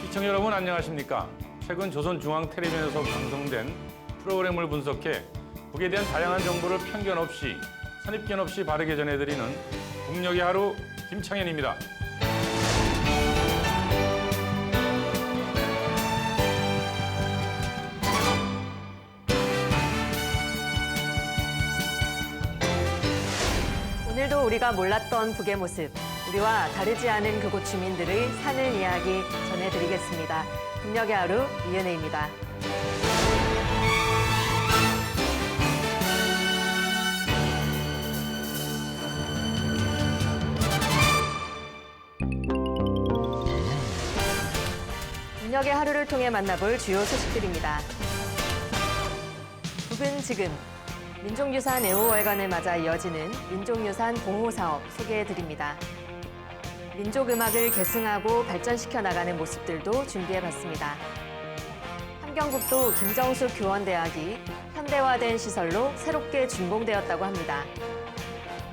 시청자 여러분 안녕하십니까? 최근 조선중앙텔레비전에서 방송된 프로그램을 분석해 북에 대한 다양한 정보를 편견 없이 선입견 없이 바르게 전해드리는 북녘의 하루 김창현입니다. 오늘도 우리가 몰랐던 북의 모습, 우리와 다르지 않은 그곳 주민들의 사는 이야기 전해드리겠습니다. 북녘의 하루 이은혜입니다. 북녘의 하루를 통해 만나볼 주요 소식들입니다. 북은 지금 민족유산 애호월간을 맞아 이어지는 민족유산 보호사업 소개해드립니다. 민족음악을 계승하고 발전시켜 나가는 모습들도 준비해봤습니다. 함경북도 김정숙 교원대학이 현대화된 시설로 새롭게 준공되었다고 합니다.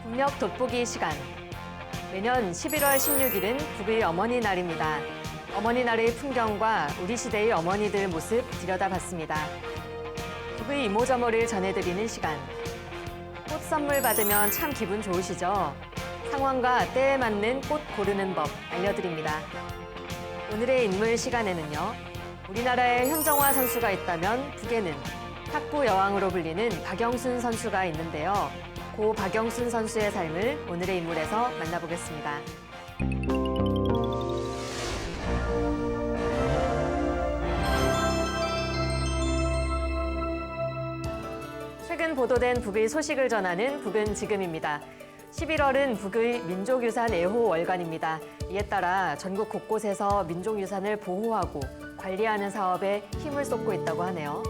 북녘 돋보기 시간. 매년 11월 16일은 북의 어머니날입니다. 어머니날의 풍경과 우리 시대의 어머니들 모습 들여다봤습니다. 북의 이모저모를 전해드리는 시간. 꽃 선물 받으면 참 기분 좋으시죠? 상황과 때에 맞는 꽃 고르는 법 알려드립니다. 오늘의 인물 시간에는요. 우리나라에 현정화 선수가 있다면 북에는 탁구 여왕으로 불리는 박영순 선수가 있는데요. 고 박영순 선수의 삶을 오늘의 인물에서 만나보겠습니다. 최근 보도된 북의 소식을 전하는 북은 지금입니다. 11월은 북의 민족유산 애호월간입니다. 이에 따라 전국 곳곳에서 민족유산을 보호하고 관리하는 사업에 힘을 쏟고 있다고 하네요.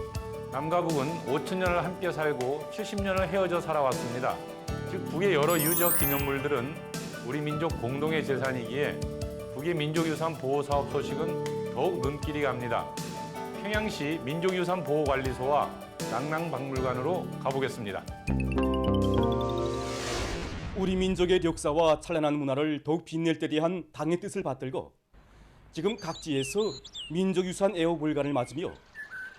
남과 북은 5,000년을 함께 살고 70년을 헤어져 살아왔습니다. 즉 북의 여러 유적 기념물들은 우리 민족 공동의 재산이기에 북의 민족유산 보호사업 소식은 더욱 눈길이 갑니다. 평양시 민족유산보호관리소와 랑랑박물관으로 가보겠습니다. 우리 민족의 역사와 찬란한 문화를 더욱 빛낼 때 대한 당의 뜻을 받들고 지금 각지에서 민족유산 애호월간을 맞으며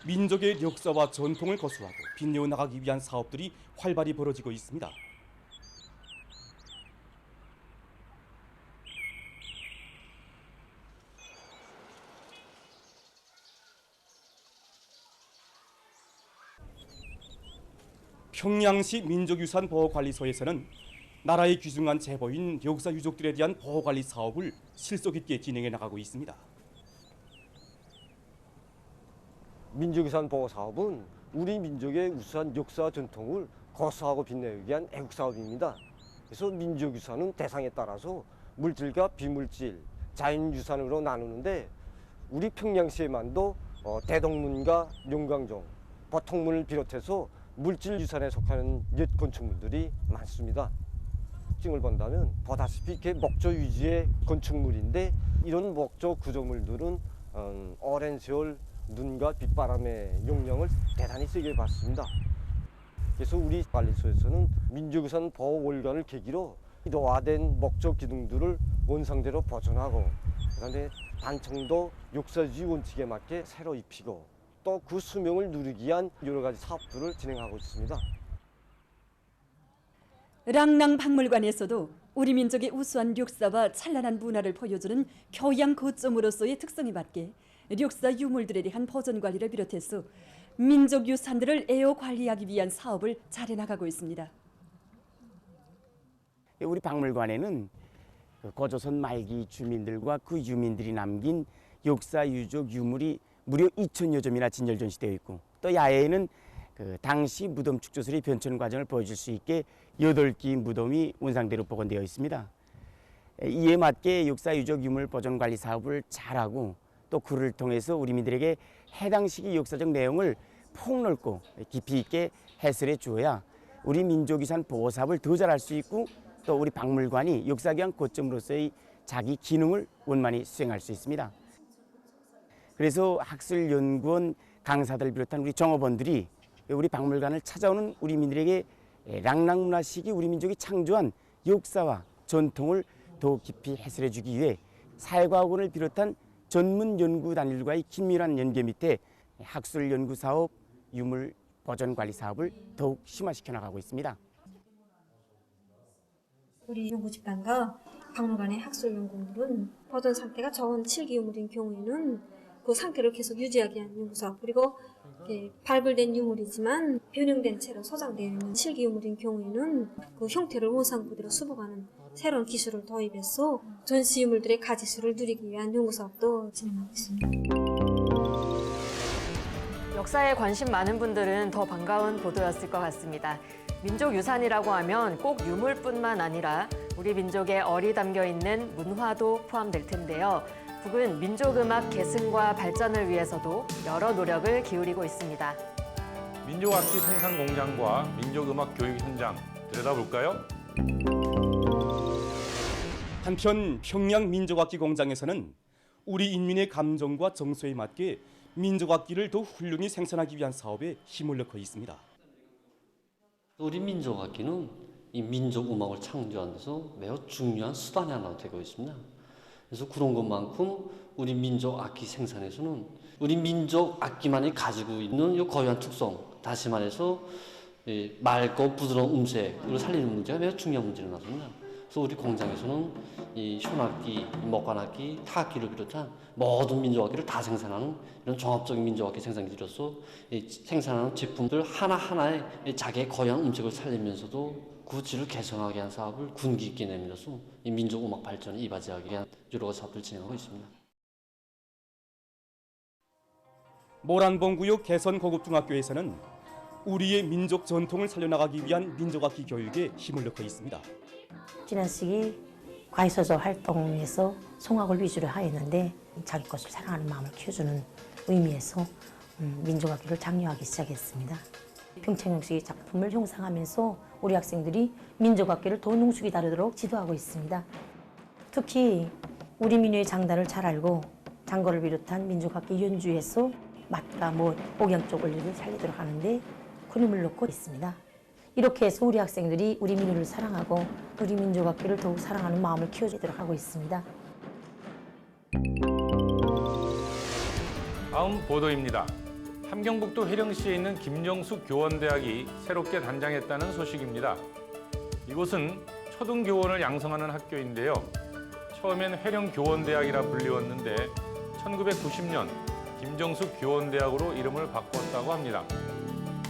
민족의 역사와 전통을 거수하고 빛내어 나가기 위한 사업들이 활발히 벌어지고 있습니다. 평양시 민족유산보호관리소에서는 나라의 귀중한 제보인 역사 유적들에 대한 보호관리 사업을 실속 있게 진행해 나가고 있습니다. 민족유산 보호 사업은 우리 민족의 우수한 역사와 전통을 거수하고 빛내기 위한 애국 사업입니다. 그래서 민족유산은 대상에 따라서 물질과 비물질, 자연유산으로 나누는데 우리 평양시에만도 대동문과 용광정, 버통문을 비롯해서 물질유산에 속하는 옛 건축물들이 많습니다. 특징을 본다면 보다시피 이렇게 목조 위주의 건축물인데 이런 목조 구조물들은 오랜 세월 눈과 빗바람의 영향을 대단히 세게 받습니다. 그래서 우리 관리소에서는 민족유산 보호월간을 계기로 노화된 목조 기둥들을 원상대로 보존하고 그다음에 단청도 역사주의 원칙에 맞게 새로 입히고 또 그 수명을 누리기 위한 여러 가지 사업들을 진행하고 있습니다. 랑랑박물관에서도 우리 민족의 우수한 역사와 찬란한 문화를 보여주는 교양 거점으로서의 특성에 맞게 역사 유물들에 대한 보존 관리를 비롯해서 민족유산들을 애호 관리하기 위한 사업을 잘 해나가고 있습니다. 우리 박물관에는 고조선 말기 주민들과 그 유민들이 남긴 역사 유적 유물이 무려 2,000여 점이나 진열 전시되어 있고 또 야외에는 당시 무덤 축조술의 변천 과정을 보여줄 수 있게 8개의 무덤이 원상대로 복원되어 있습니다. 이에 맞게 역사 유적 유물 보존 관리 사업을 잘하고 또 그를 통해서 우리민들에게 해당 시기 역사적 내용을 폭넓고 깊이 있게 해설해 주어야 우리 민족유산 보호 사업을 더 잘할 수 있고 또 우리 박물관이 역사교양 거점으로서의 자기 기능을 원만히 수행할 수 있습니다. 그래서 학술연구원 강사들 비롯한 우리 종업원들이 우리 박물관을 찾아오는 우리 민들에게 랑랑문화 시기 우리 민족이 창조한 역사와 전통을 더 깊이 해설해 주기 위해 사회과학원을 비롯한 전문 연구 단일과의 긴밀한 연계 밑에 학술 연구 사업, 유물 보존 관리 사업을 더욱 심화시켜 나가고 있습니다. 우리 연구집단과 박물관의 학술 연구물은 보존 상태가 저온 7기 유물인 경우에는 그 상태를 계속 유지하기 위한 연구사업, 그리고 발굴된 유물이지만 변형된 채로 소장되어 있는 7기 유물인 경우에는 그 형태를 원상 그대로 수복하는 새로운 기술을 도입해서 전시 유물들의 가지수를 누리기 위한 연구사업도 진행하고 있습니다. 역사에 관심 많은 분들은 더 반가운 보도였을 것 같습니다. 민족유산이라고 하면 꼭 유물뿐만 아니라 우리 민족의 얼이 담겨 있는 문화도 포함될 텐데요. 북은 민족음악 계승과 발전을 위해서도 여러 노력을 기울이고 있습니다. 민족악기 생산 공장과 민족음악 교육 현장 들여다볼까요? 한편 평양 민족악기 공장에서는 우리 인민의 감정과 정서에 맞게 민족악기를 더 훌륭히 생산하기 위한 사업에 힘을 넣고 있습니다. 우리 민족악기는 이 민족 음악을 창조하는 데서 매우 중요한 수단이 하나 되고 있습니다. 그래서 그런 것만큼 우리 민족 악기 생산에서는 우리 민족 악기만이 가지고 있는 이 고유한 특성, 다시 말해서 맑고 부드러운 음색을 살리는 문제가 매우 중요한 문제로 나섭니다. 그래서 우리 공장에서는 이 현악기, 목관악기, 타악기를 비롯한 모든 민족악기를 다 생산하는 이런 종합적인 민족악기 생산기로서 생산하는 제품들 하나하나에 자기의 고유한 음색을 살리면서도 그 질을 개선하게 한 사업을 군기 있게 내밀어서 이 민족음악 발전에 이바지하게 위한 여러 사업들을 진행하고 있습니다. 모란봉구역 개선고급중학교에서는 우리의 민족 전통을 살려나가기 위한 민족악기 교육에 힘을 넣고 있습니다. 지난 시기 과외서조 활동에서 성악을 위주로 하였는데 자기 것을 사랑하는 마음을 키워주는 의미에서 민족악기를 장려하기 시작했습니다. 평창형식의 작품을 형성하면서 우리 학생들이 민족악기를 더 능숙히 다루도록 지도하고 있습니다. 특히 우리 민요의 장단을 잘 알고 장거를 비롯한 민족악기 연주에서 맞가, 목양 쪽 원리를 살리도록 하는데 큰 힘을 넣고 있습니다. 이렇게 해서 우리 학생들이 우리 민요를 사랑하고 우리 민족악기를 더욱 사랑하는 마음을 키워주도록 하고 있습니다. 다음 보도입니다. 함경북도 회령시에 있는 김정숙 교원대학이 새롭게 단장했다는 소식입니다. 이곳은 초등교원을 양성하는 학교인데요. 처음엔 회령교원대학이라 불리웠는데 1990년 김정숙 교원대학으로 이름을 바꿨다고 합니다.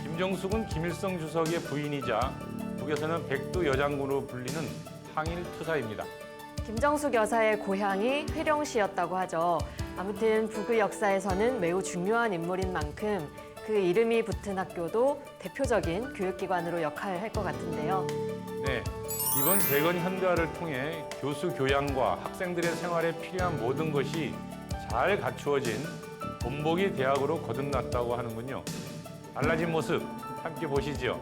김정숙은 김일성 주석의 부인이자 북에서는 백두 여장군으로 불리는 항일 투사입니다. 김정숙 여사의 고향이 회령시였다고 하죠. 아무튼 북의 역사에서는 매우 중요한 인물인 만큼 그 이름이 붙은 학교도 대표적인 교육기관으로 역할할 것 같은데요. 네, 이번 대건 현대화를 통해 교수 교양과 학생들의 생활에 필요한 모든 것이 잘 갖추어진 본보기 대학으로 거듭났다고 하는군요. 달라진 모습 함께 보시죠.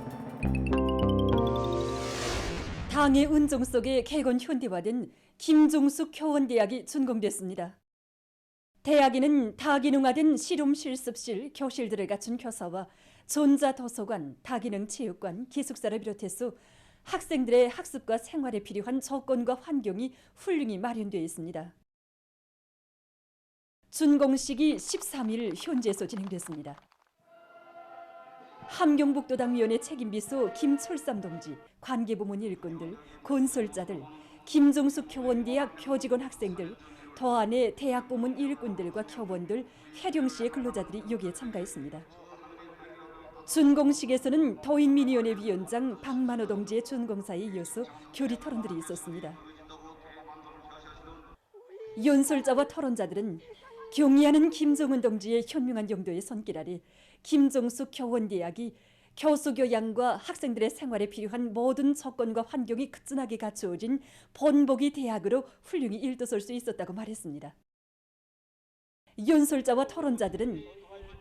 당의 운정 속에 개건 현대화된 김종숙 교원대학이 준공됐습니다. 대학에는 다기능화된 실험 실습실, 교실들을 갖춘 교사와 전자도서관, 다기능 체육관, 기숙사를 비롯해서 학생들의 학습과 생활에 필요한 조건과 환경이 훌륭히 마련되어 있습니다. 준공식이 13일 현지에서 진행됐습니다. 함경북도당위원회 책임비서 김철삼 동지, 관계부문 일꾼들, 건설자들, 김종숙 교원대학 교직원 학생들, 더 안에 대학부문 일꾼들과 교원들, 회령시의 근로자들이 여기에 참가했습니다. 준공식에서는 도인민위원회 위원장 박만호 동지의 준공사에 이어서 교리 토론들이 있었습니다. 연설자와 토론자들은 경의하는 김정은 동지의 현명한 용도의 손길 아래 김종숙 교원대학이 교수 교양과 학생들의 생활에 필요한 모든 조건과 환경이 극진하게 갖추어진 본보기 대학으로 훌륭히 일떠설 수 있었다고 말했습니다. 연설자와 토론자들은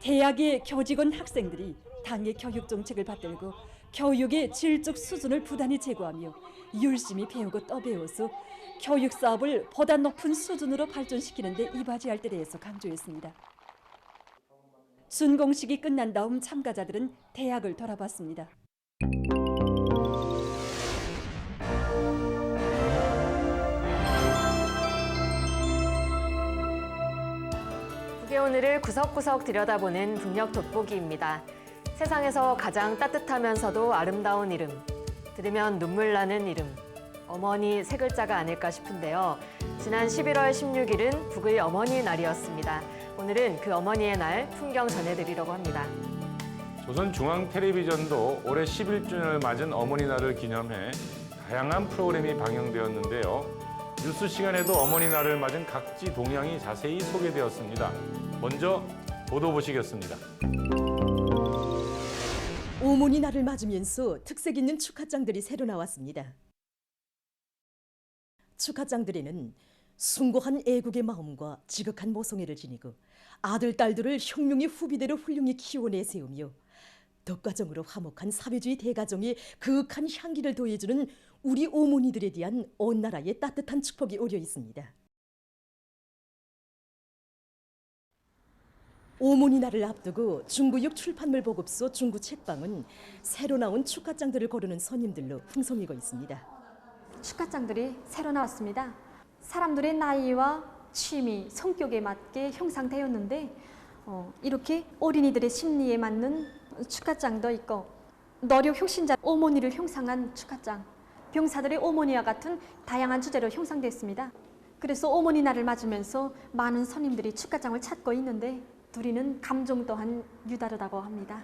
대학의 교직원 학생들이 당의 교육 정책을 받들고 교육의 질적 수준을 부단히 제고하며 열심히 배우고 또 배워서 교육 사업을 보다 높은 수준으로 발전시키는 데 이바지할 때 대해서 강조했습니다. 준공식이 끝난 다음 참가자들은 대학을 돌아봤습니다. 북의 오늘을 구석구석 들여다보는 북녘 돋보기입니다. 세상에서 가장 따뜻하면서도 아름다운 이름, 들으면 눈물 나는 이름, 어머니 세 글자가 아닐까 싶은데요. 지난 11월 16일은 북의 어머니 날이었습니다. 오늘은 그 어머니의 날 풍경 전해드리려고 합니다. 조선중앙텔레비전도 올해 11주년을 맞은 어머니 날을 기념해 다양한 프로그램이 방영되었는데요. 뉴스 시간에도 어머니 날을 맞은 각지 동향이 자세히 소개되었습니다. 먼저 보도 보시겠습니다. 어머니 날을 맞으면서 특색 있는 축하장들이 새로 나왔습니다. 축하장들에는 숭고한 애국의 마음과 지극한 모성애를 지니고 아들, 딸들을 혁명의 후비대로 훌륭히 키워내 세우며 덕가정으로 화목한 사회주의 대가정에 그윽한 향기를 더해주는 우리 어머니들에 대한 온 나라의 따뜻한 축복이 오려 있습니다. 어머니 날을 앞두고 중구역 출판물 보급소 중구 책방은 새로 나온 축하장들을 고르는 손님들로 풍성이고 있습니다. 축하장들이 새로 나왔습니다. 사람들의 나이와 취미, 성격에 맞게 형상되었는데 이렇게 어린이들의 심리에 맞는 축하장도 있고 노력 혁신자 어머니를 형상한 축하장, 병사들의 어머니와 같은 다양한 주제로 형상됐습니다. 그래서 어머니 날을 맞으면서 많은 손님들이 축하장을 찾고 있는데 둘이는 감정 또한 유다르다고 합니다.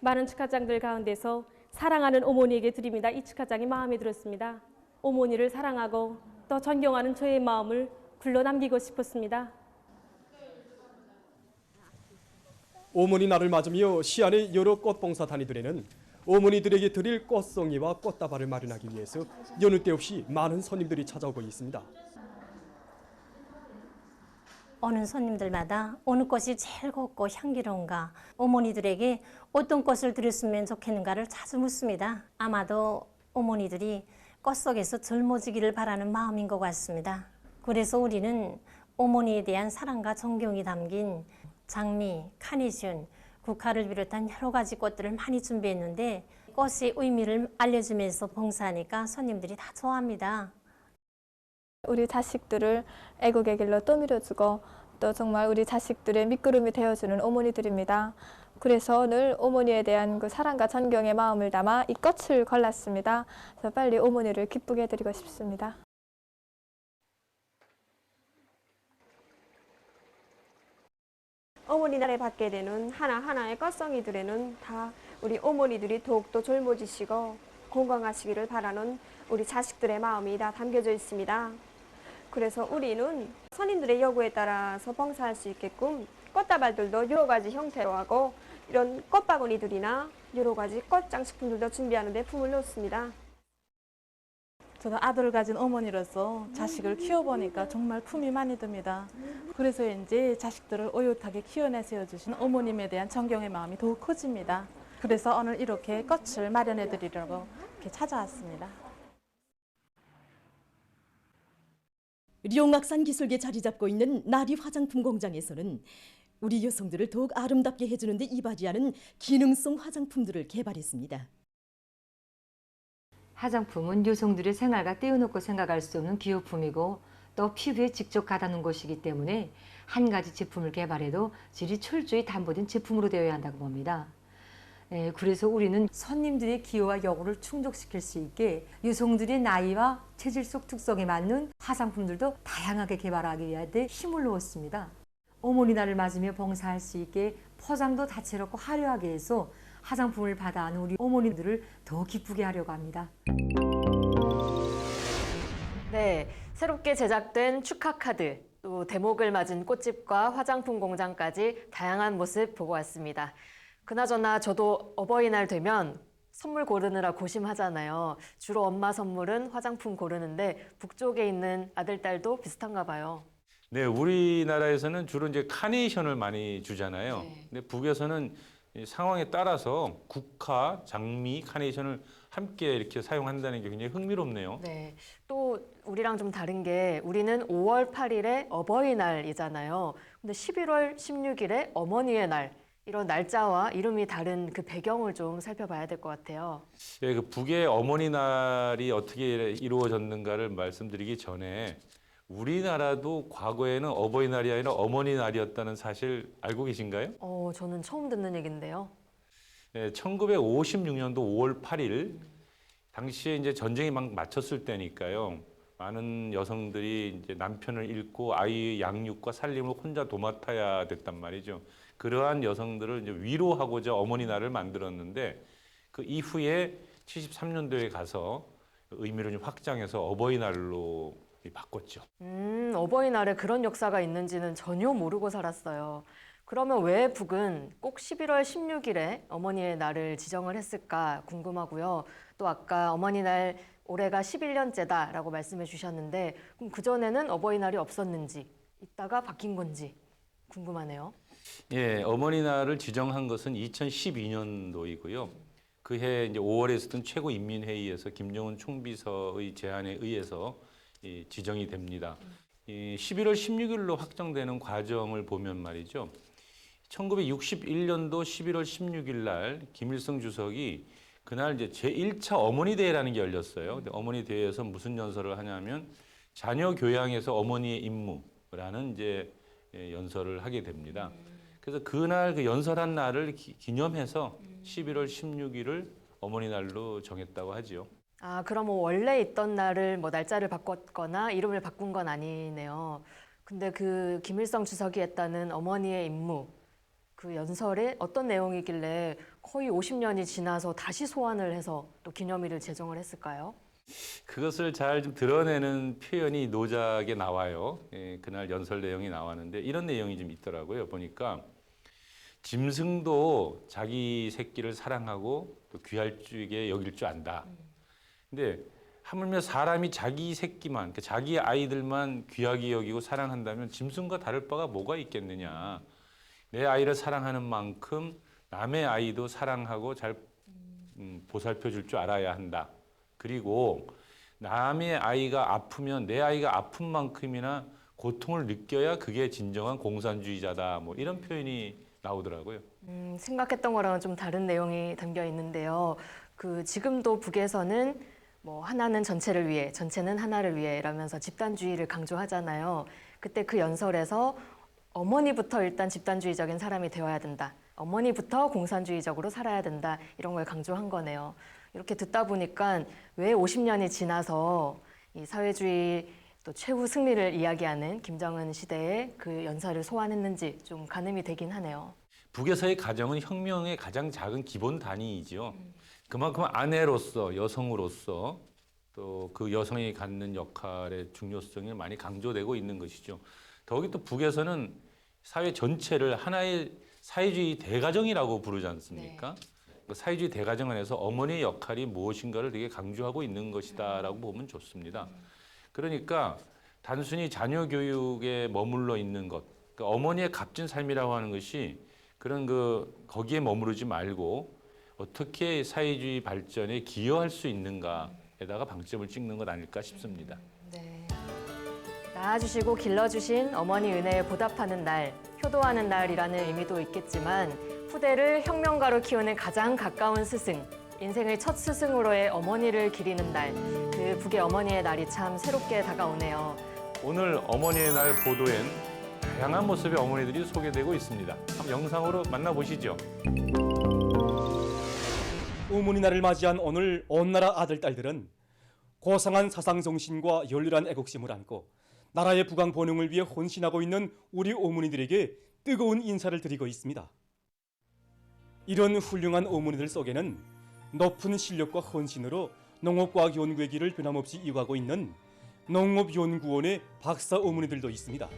많은 축하장들 가운데서 사랑하는 어머니에게 드립니다. 이 축하장이 마음에 들었습니다. 어머니를 사랑하고 또 존경하는 저의 마음을 글러남기고 싶었습니다. 어머니 날을 맞으며 시안의 여러 꽃봉사단위들에는 어머니들에게 드릴 꽃송이와 꽃다발을 마련하기 위해서 여느 때 없이 많은 손님들이 찾아오고 있습니다. 오는 손님들마다 어느 꽃이 제일 곱고 향기로운가, 어머니들에게 어떤 꽃을 드렸으면 좋겠는가를 자주 묻습니다. 아마도 어머니들이 꽃 속에서 젊어지기를 바라는 마음인 것 같습니다. 그래서 우리는 어머니에 대한 사랑과 존경이 담긴 장미, 카네이션, 국화를 비롯한 여러 가지 꽃들을 많이 준비했는데 꽃의 의미를 알려주면서 봉사하니까 손님들이 다 좋아합니다. 우리 자식들을 애국의 길로 떠밀어주고 또 정말 우리 자식들의 밑구름이 되어주는 어머니들입니다. 그래서 늘 어머니에 대한 그 사랑과 존경의 마음을 담아 이 꽃을 골랐습니다. 그래서 빨리 어머니를 기쁘게 해드리고 싶습니다. 어머니 날에 받게 되는 하나하나의 꽃송이들에는 다 우리 어머니들이 더욱더 젊어지시고 건강하시기를 바라는 우리 자식들의 마음이 다 담겨져 있습니다. 그래서 우리는 손님들의 요구에 따라서 봉사할 수 있게끔 꽃다발들도 여러 가지 형태로 하고 이런 꽃바구니들이나 여러 가지 꽃 장식품들도 준비하는 데 품을 놓습니다. 저도 아들을 가진 어머니로서 자식을 키워보니까 정말 품이 많이 듭니다. 그래서 이제 자식들을 오얏하게 키워내 세워주신 어머님에 대한 존경의 마음이 더욱 커집니다. 그래서 오늘 이렇게 꽃을 마련해 드리려고 이렇게 찾아왔습니다. 룡악산 기슭에 자리 잡고 있는 나리 화장품 공장에서는 우리 여성들을 더욱 아름답게 해주는 데 이바지하는 기능성 화장품들을 개발했습니다. 화장품은 여성들의 생활과 떼어놓고 생각할 수 없는 기호품이고 또 피부에 직접 가닿는 것이기 때문에 한 가지 제품을 개발해도 질이 철저히 담보된 제품으로 되어야 한다고 봅니다. 그래서 우리는 손님들의 기호와 요구를 충족시킬 수 있게 여성들의 나이와 체질 속 특성에 맞는 화장품들도 다양하게 개발하기 위해 힘을 놓았습니다. 어머니 날을 맞으며 봉사할 수 있게 포장도 다채롭고 화려하게 해서 화장품을 받아하는 우리 어머니들을 더 기쁘게 하려고 합니다. 네, 새롭게 제작된 축하 카드, 또 대목을 맞은 꽃집과 화장품 공장까지 다양한 모습 보고 왔습니다. 그나저나 저도 어버이날 되면 선물 고르느라 고심하잖아요. 주로 엄마 선물은 화장품 고르는데 북쪽에 있는 아들, 딸도 비슷한가 봐요. 네, 우리나라에서는 주로 이제 카네이션을 많이 주잖아요. 네. 근데 북에서는 이 상황에 따라서 국화, 장미, 카네이션을 함께 이렇게 사용한다는 게 굉장히 흥미롭네요. 네, 또 우리랑 좀 다른 게 우리는 5월 8일에 어버이날이잖아요. 근데 11월 16일에 어머니의 날. 이런 날짜와 이름이 다른 그 배경을 좀 살펴봐야 될 것 같아요. 예, 그 북의 어머니 날이 어떻게 이루어졌는가를 말씀드리기 전에 우리나라도 과거에는 어버이날이 아니라 어머니날이었다는 사실 알고 계신가요? 저는 처음 듣는 얘긴데요. 네, 1956년도 5월 8일 당시에 이제 전쟁이 막 마쳤을 때니까요. 많은 여성들이 이제 남편을 잃고 아이 양육과 살림을 혼자 도맡아야 됐단 말이죠. 그러한 여성들을 이제 위로하고자 어머니날을 만들었는데 그 이후에 73년도에 가서 의미를 좀 확장해서 어버이날로 바꿨죠. 어버이날에 그런 역사가 있는지는 전혀 모르고 살았어요. 그러면 왜 북은 꼭 11월 16일에 어머니의 날을 지정을 했을까 궁금하고요. 또 아까 어머니날 올해가 11년째다라고 말씀해 주셨는데 그럼 그전에는 어버이날이 없었는지 있다가 바뀐 건지 궁금하네요. 예, 어머니날을 지정한 것은 2012년도이고요. 그해 이제 5월에 있었던 최고인민회의에서 김정은 총비서의 제안에 의해서 지정이 됩니다. 11월 16일로 확정되는 과정을 보면 말이죠. 1961년도 11월 16일 날 김일성 주석이 그날 이제 제1차 어머니 대회라는 게 열렸어요. 근데 어머니 대회에서 무슨 연설을 하냐면 자녀 교양에서 어머니의 임무라는 이제 연설을 하게 됩니다. 그래서 그날 그 연설한 날을 기념해서 11월 16일을 어머니 날로 정했다고 하지요. 그럼 뭐 원래 있던 날을 뭐 날짜를 바꿨거나 이름을 바꾼 건 아니네요. 근데 그 김일성 주석이 했다는 어머니의 임무, 그 연설에 어떤 내용이길래 거의 50년이 지나서 다시 소환을 해서 또 기념일을 제정을 했을까요? 그것을 잘 좀 드러내는 표현이 노작에 나와요. 그날 연설 내용이 나왔는데 이런 내용이 좀 있더라고요. 보니까 짐승도 자기 새끼를 사랑하고 또 귀할 줄에 여길 줄 안다. 근데 하물며 사람이 자기 새끼만, 그러니까 자기 아이들만 귀하게 여기고 사랑한다면 짐승과 다를 바가 뭐가 있겠느냐. 내 아이를 사랑하는 만큼 남의 아이도 사랑하고 잘 보살펴 줄 줄 알아야 한다. 그리고 남의 아이가 아프면 내 아이가 아픈 만큼이나 고통을 느껴야 그게 진정한 공산주의자다. 뭐 이런 표현이 나오더라고요. 생각했던 거랑은 좀 다른 내용이 담겨 있는데요. 그 지금도 북에서는 뭐 하나는 전체를 위해, 전체는 하나를 위해라면서 집단주의를 강조하잖아요. 그때 그 연설에서 어머니부터 일단 집단주의적인 사람이 되어야 된다. 어머니부터 공산주의적으로 살아야 된다. 이런 걸 강조한 거네요. 이렇게 듣다 보니까 왜 50년이 지나서 이 사회주의 또 최후 승리를 이야기하는 김정은 시대에 그 연설을 소환했는지 좀 가늠이 되긴 하네요. 북에서의 가정은 혁명의 가장 작은 기본 단위이지요. 그만큼 아내로서, 여성으로서 또 그 여성이 갖는 역할의 중요성이 많이 강조되고 있는 것이죠. 더욱이 또 북에서는 사회 전체를 하나의 사회주의 대가정이라고 부르지 않습니까? 그 사회주의 대가정 안에서 어머니의 역할이 무엇인가를 되게 강조하고 있는 것이다라고 보면 좋습니다. 그러니까 단순히 자녀 교육에 머물러 있는 것, 그러니까 어머니의 값진 삶이라고 하는 것이 그런 거기에 머무르지 말고 어떻게 사회주의 발전에 기여할 수 있는가에다가 방점을 찍는 것 아닐까 싶습니다. 네. 낳아주시고 길러주신 어머니 은혜에 보답하는 날, 효도하는 날이라는 의미도 있겠지만 후대를 혁명가로 키우는 가장 가까운 스승, 인생의 첫 스승으로의 어머니를 기리는 날, 그 북의 어머니의 날이 참 새롭게 다가오네요. 오늘 어머니의 날 보도엔 다양한 모습의 어머니들이 소개되고 있습니다. 한번 영상으로 만나보시죠. 어머니 날을 맞이한 오늘 온 나라 아들, 딸들은 고상한 사상정신과 열렬한 애국심을 안고 나라의 부강 번영을 위해 헌신하고 있는 우리 어머니들에게 뜨거운 인사를 드리고 있습니다. 이런 훌륭한 어머니들 속에는 높은 실력과 헌신으로 농업과학 연구의 길을 변함없이 이어가고 있는 농업연구원의 박사 어머니들도 있습니다.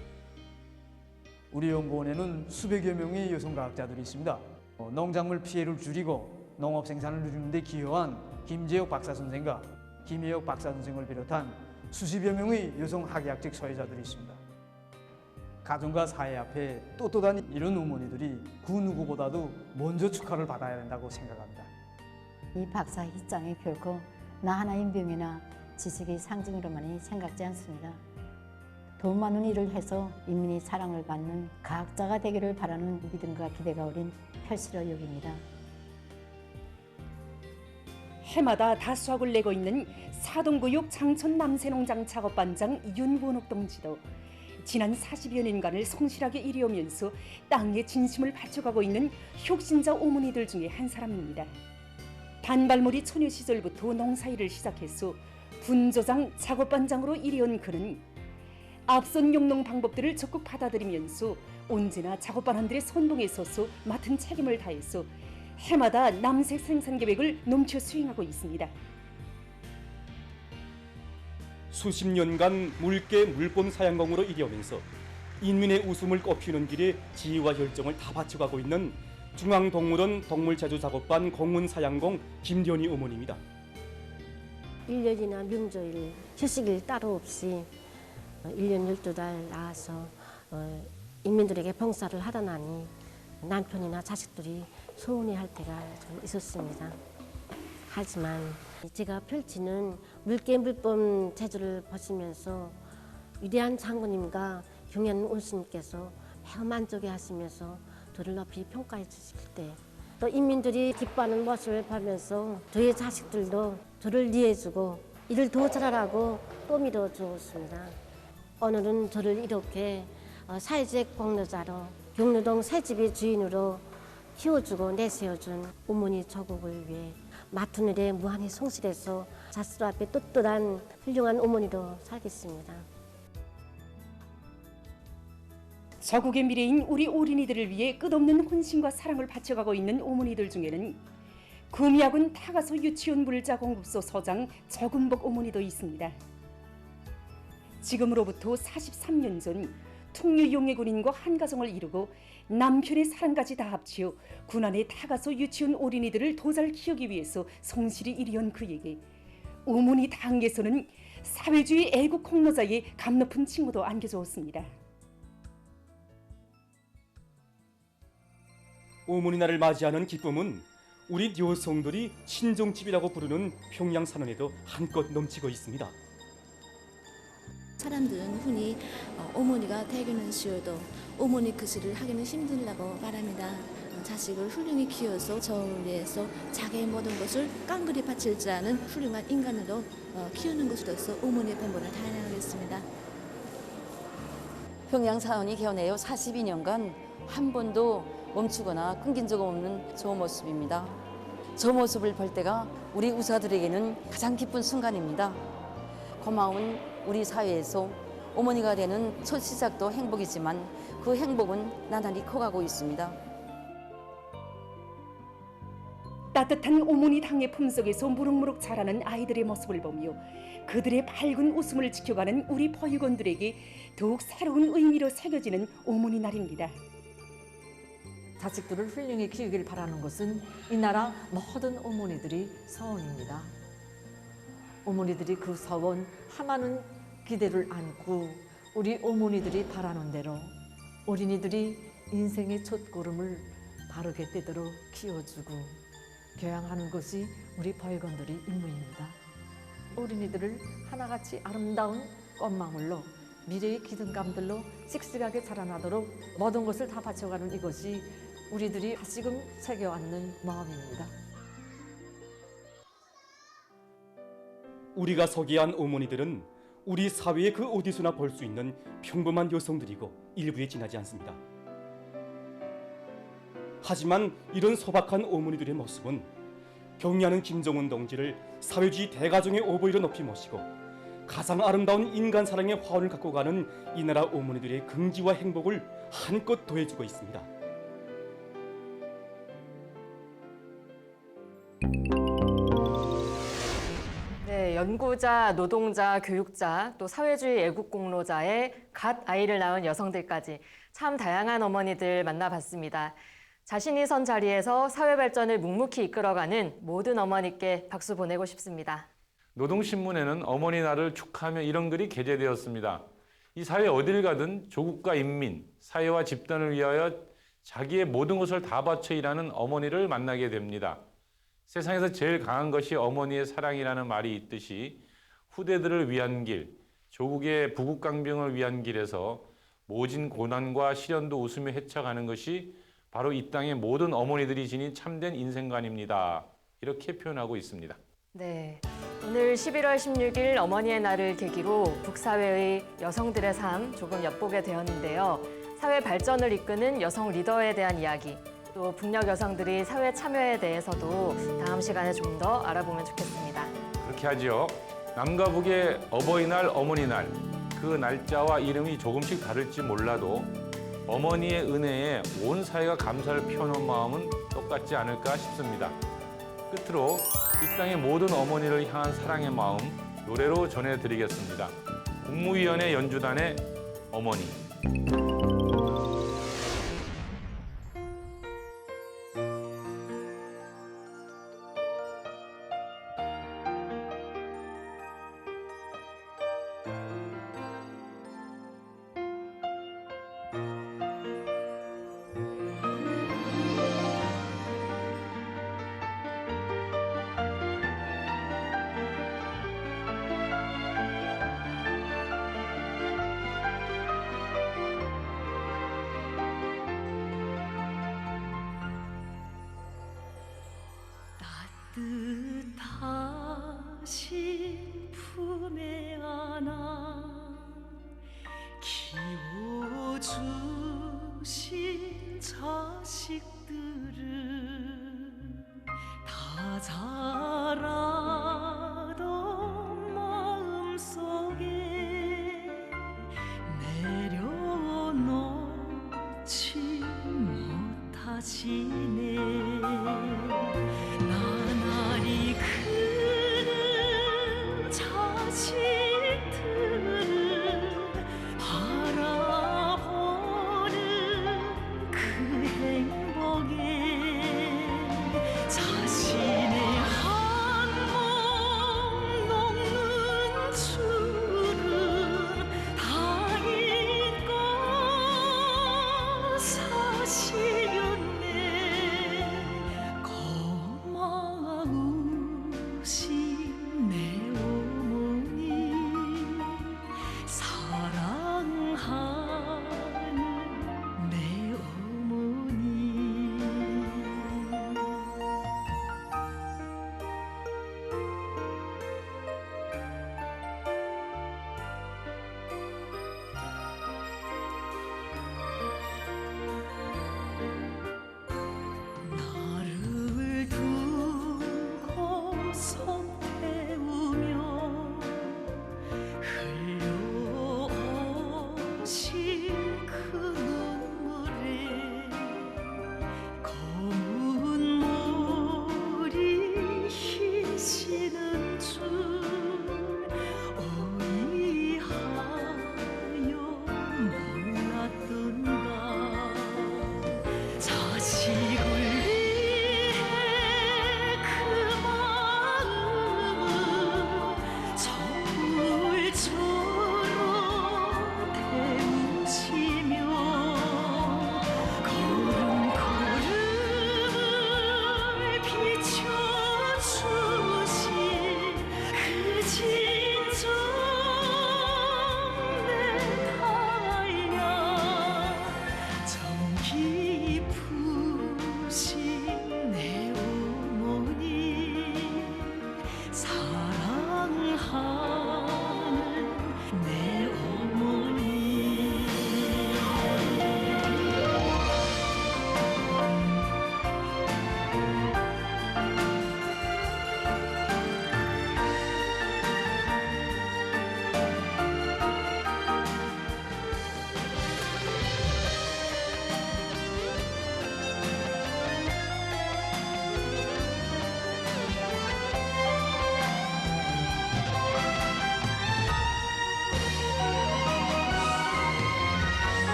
우리 연구원에는 수백여 명의 여성과학자들이 있습니다. 농작물 피해를 줄이고 농업 생산을 누리는 데 기여한 김재혁 박사 선생과 김혜혁 박사 선생을 비롯한 수십여 명의 여성 학예학적 소외자들이 있습니다. 가정과 사회 앞에 떳떳한 이런 어머니들이 그 누구보다도 먼저 축하를 받아야 된다고 생각합니다. 이 박사 입장이 결코 나 하나 인병이나 지식의 상징으로만이 생각지 않습니다. 더 많은 일을 해서 인민의 사랑을 받는 과학자가 되기를 바라는 믿음과 기대가 어린 필시로 여깁니다. 해마다 다수학을 내고 있는 사동구역 장천 남새농장 작업반장 윤권옥 동지도 지난 40여 년간을 성실하게 일해오면서 땅에 진심을 바쳐가고 있는 혁신자 어머니들 중에 한 사람입니다. 단발머리 처녀 시절부터 농사일을 시작해서 분조장 작업반장으로 일해온 그는 앞선 용농 방법들을 적극 받아들이면서 언제나 작업반원들의 선봉에 서서 맡은 책임을 다해서 해마다 남색 생산 계획을 넘쳐 수행하고 있습니다. 수십 년간 물개 물본 사양공으로 일해오면서 인민의 웃음을 꼽히는 길에 지혜와 열정을 다 바쳐가고 있는 중앙동물원 동물체조작업반 공문사양공 김련희 어머니입니다. 1년이나 명절일, 휴식일 따로 없이 1년 12달 나와서 인민들에게 봉사를 하다 나니 남편이나 자식들이 서운해할 때가 좀 있었습니다. 하지만 제가 펼치는 물개 물범 제조를 보시면서 위대한 장군님과 경연 온수님께서 매우 만족해 하시면서 저를 높이 평가해 주실 때 또 인민들이 기뻐하는 모습을 보면서 저희 자식들도 저를 이해해주고 일을 더 잘하라고 또 밀어주었습니다. 오늘은 저를 이렇게 사회적 공로자로 경로동 새집의 주인으로 키워주고 내세워준 어머니 조국을 위해 맡은 일에 무한히 성실해서 자식 앞에 떳떳한 훌륭한 어머니로 살겠습니다. 저국의 미래인 우리 어린이들을 위해 끝없는 헌신과 사랑을 바쳐가고 있는 어머니들 중에는 구미학원 타가소 유치원 물자공급소 소장 저금복 어머니도 있습니다. 지금으로부터 43년 전 통유용해군인과 한 가정을 이루고 남편의 사랑까지 다 합치어 군안의 타가소 유치원 어린이들을 더 잘 키우기 위해서 성실히 일해온 그에게 어머니 당에서는 사회주의 애국 공로자의 감높은 칭호도 안겨주었습니다. 어머니 날을 맞이하는 기쁨은 우리 여성들이 친정집이라고 부르는 평양 산원에도 한껏 넘치고 있습니다. 사람들은 흔히 어머니가 대기는 쉬어도 어머니 그 일을 하기는 힘들다고 말합니다. 자식을 훌륭히 키워서 저를 위해서 자기의 모든 것을 깡그리 바칠 줄 아는 훌륭한 인간으로 키우는 것으로서 어머니의 본분을 다해나가겠습니다. 평양 사원이 개원해요 42년간 한 번도 멈추거나 끊긴 적 없는 저 모습입니다. 저 모습을 볼 때가 우리 의사들에게는 가장 기쁜 순간입니다. 고마운 우리 사회에서 어머니가 되는 첫 시작도 행복이지만 그 행복은 나날이 커가고 있습니다. 따뜻한 어머니 당의 품속에서 무럭무럭 자라는 아이들의 모습을 보며 그들의 밝은 웃음을 지켜가는 우리 보육원들에게 더욱 새로운 의미로 새겨지는 어머니 날입니다. 자식들을 훌륭히 키우길 바라는 것은 이 나라 모든 어머니들이 소원입니다. 어머니들이 그 소원 하나는 기대를 안고 우리 어머니들이 바라는 대로 어린이들이 인생의 첫 걸음을 바르게 떼도록 키워주고 교양하는 것이 우리 보육원들의 임무입니다. 어린이들을 하나같이 아름다운 꽃망울로 미래의 기둥감들로 씩씩하게 자라나도록 모든 것을 다 바쳐가는 이것이 우리들이 다시금 새겨왔는 마음입니다. 우리가 소개한 어머니들은 우리 사회의 그 어디서나 볼 수 있는 평범한 여성들이고 일부에 지나지 않습니다. 하지만 이런 소박한 어머니들의 모습은 경리하는 김정은 동지를 사회주의 대가정의 어버이로 높이 모시고 가장 아름다운 인간 사랑의 화원을 갖고 가는 이 나라 어머니들의 긍지와 행복을 한껏 더해주고 있습니다. 네, 연구자, 노동자, 교육자, 또 사회주의 애국 공로자의 갓 아이를 낳은 여성들까지 참 다양한 어머니들 만나봤습니다. 자신이 선 자리에서 사회 발전을 묵묵히 이끌어가는 모든 어머니께 박수 보내고 싶습니다. 노동신문에는 어머니 날을 축하하며 이런 글이 게재되었습니다. 이 사회 어딜 가든 조국과 인민, 사회와 집단을 위하여 자기의 모든 것을 다 바쳐 일하는 어머니를 만나게 됩니다. 세상에서 제일 강한 것이 어머니의 사랑이라는 말이 있듯이 후대들을 위한 길, 조국의 부국강병을 위한 길에서 모진 고난과 시련도 웃으며 헤쳐가는 것이 바로 이 땅의 모든 어머니들이 지닌 참된 인생관입니다. 이렇게 표현하고 있습니다. 네, 오늘 11월 16일 어머니의 날을 계기로 북사회의 여성들의 삶 조금 엿보게 되었는데요. 사회 발전을 이끄는 여성 리더에 대한 이야기, 또 북녘 여성들이 사회 참여에 대해서도 다음 시간에 좀 더 알아보면 좋겠습니다. 그렇게 하죠. 남과 북의 어버이날, 어머니날, 그 날짜와 이름이 조금씩 다를지 몰라도 어머니의 은혜에 온 사회가 감사를 표하는 마음은 똑같지 않을까 싶습니다. 끝으로 이 땅의 모든 어머니를 향한 사랑의 마음 노래로 전해드리겠습니다. 국무위원회 연주단의 어머니. 따뜻하신 품에 안아 키워주신 자식들을 다 자라던 마음속에 내려놓지 못하시네. 나날이 크는 자식들을 바라보는 그 행복에